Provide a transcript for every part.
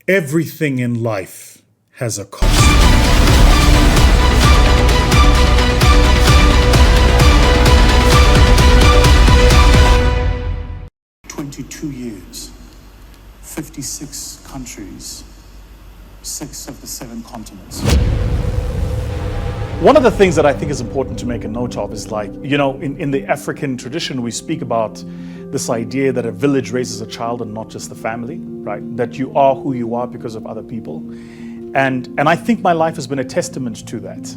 Everything in life has a cost. 22 years, 56 countries, 6 of the 7 continents. One of the things that I think is important to make a note of is in the African tradition, we speak about this idea that a village raises a child and not just the family, right? That you are who you are because of other people. And I think my life has been a testament to that.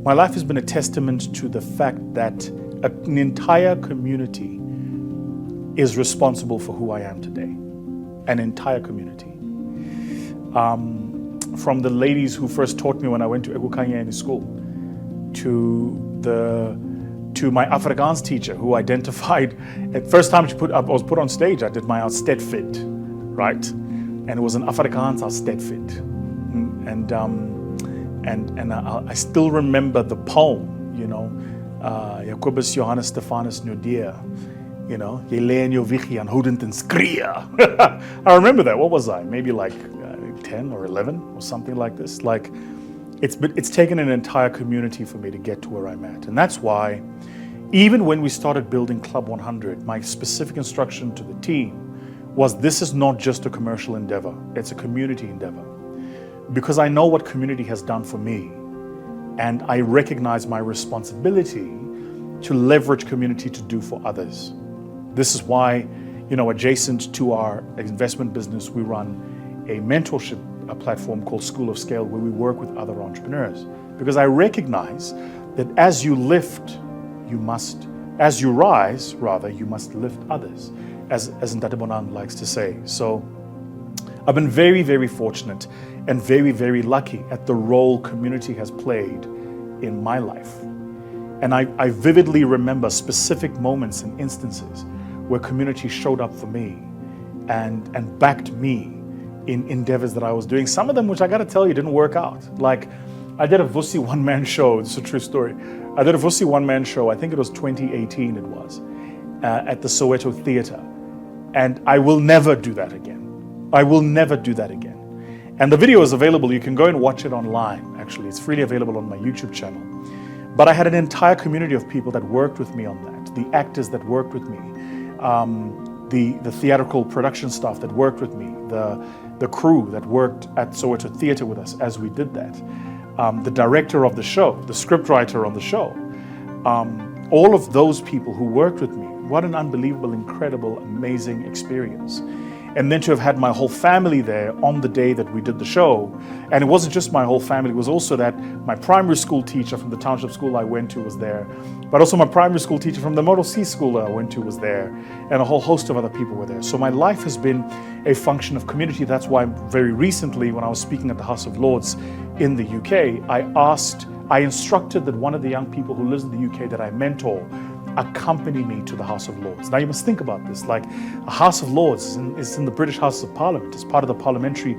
My life has been a testament to the fact that an entire community is responsible for who I am today. An entire community. From the ladies who first taught me when I went to Ekukanyeni school, to my Afrikaans teacher who identified, at first time I was put on stage, I did my Austetfit, right? And it was an Afrikaans Austetfit. And I still remember the poem, Jacobus Johannes Stephanus Nudia, jy lê in jou wiegie aanhoudend en skree. I remember that. What was I? Maybe 10 or 11 or something like this. It's taken an entire community for me to get to where I'm at. And that's why, even when we started building Club 100, my specific instruction to the team was, this is not just a commercial endeavor, it's a community endeavor. Because I know what community has done for me, and I recognize my responsibility to leverage community to do for others. This is why, adjacent to our investment business, we run a mentorship platform called School of Scale, where we work with other entrepreneurs. Because I recognize that as you rise, you must lift others, as Ntate Bonang likes to say. So I've been very, very fortunate and very, very lucky at the role community has played in my life. And I vividly remember specific moments and instances where community showed up for me and backed me in endeavors that I was doing. Some of them, which I gotta tell you, didn't work out. Like, I did a Vusi one-man show. It's a true story. I did a Vusi one-man show, I think it was 2018 it was, at the Soweto Theatre. And I will never do that again. I will never do that again. And the video is available. You can go and watch it online, actually. It's freely available on my YouTube channel. But I had an entire community of people that worked with me on that. The actors that worked with me, the theatrical production staff that worked with me, the crew that worked at Soweto Theatre with us as we did that, the director of the show, the scriptwriter on the show, all of those people who worked with me. What an unbelievable, incredible, amazing experience. And then to have had my whole family there on the day that we did the show. And it wasn't just my whole family, it was also that my primary school teacher from the township school I went to was there, but also my primary school teacher from the Model C school I went to was there, and a whole host of other people were there. So my life has been a function of community. That's why very recently, when I was speaking at the House of Lords in the UK, I instructed that one of the young people who lives in the UK that I mentor accompany me to the House of Lords. Now you must think about this, like a House of Lords is in the British House of Parliament. It's part of the parliamentary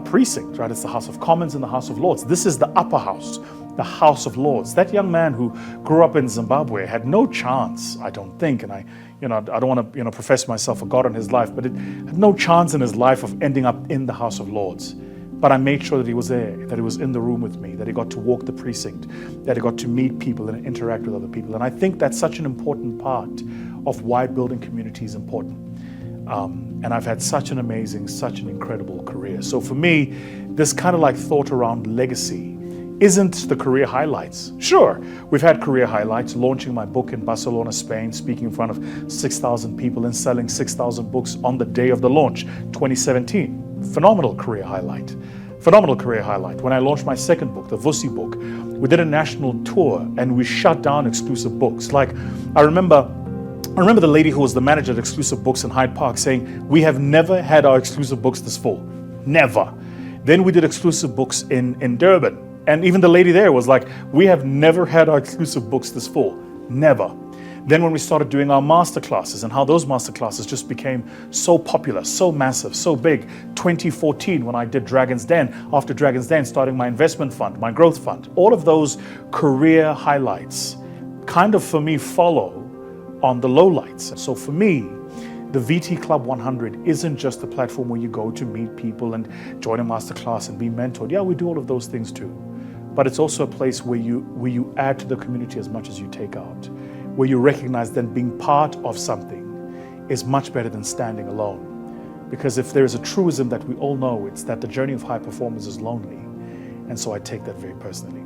precinct, right? It's the House of Commons and the House of Lords. This is the upper house, the House of Lords. That young man who grew up in Zimbabwe had no chance, I don't think, and I don't want to profess myself a God in his life, but it had no chance in his life of ending up in the House of Lords. But I made sure that he was there, that he was in the room with me, that he got to walk the precinct, that he got to meet people and interact with other people. And I think that's such an important part of why building community is important. And I've had such an amazing, such an incredible career. So for me, this kind of thought around legacy isn't the career highlights. Sure, we've had career highlights, launching my book in Barcelona, Spain, speaking in front of 6,000 people and selling 6,000 books on the day of the launch, 2017. Phenomenal career highlight. Phenomenal career highlight. When I launched my second book, the Vusi book, we did a national tour and we shut down exclusive books. I remember the lady who was the manager at Exclusive Books in Hyde Park saying, "We have never had our exclusive books this full. Never." Then we did exclusive books in Durban. And even the lady there was like, "We have never had our exclusive books this full. Never." Then when we started doing our masterclasses and how those masterclasses just became so popular, so massive, so big. 2014 when I did Dragon's Den, after Dragon's Den starting my investment fund, my growth fund, all of those career highlights kind of for me follow on the lowlights. So for me, The VT Club 100 isn't just a platform where you go to meet people and join a masterclass and be mentored. Yeah, we do all of those things too. But it's also a place where you add to the community as much as you take out, where you recognize that being part of something is much better than standing alone. Because if there is a truism that we all know, it's that the journey of high performance is lonely. And so I take that very personally.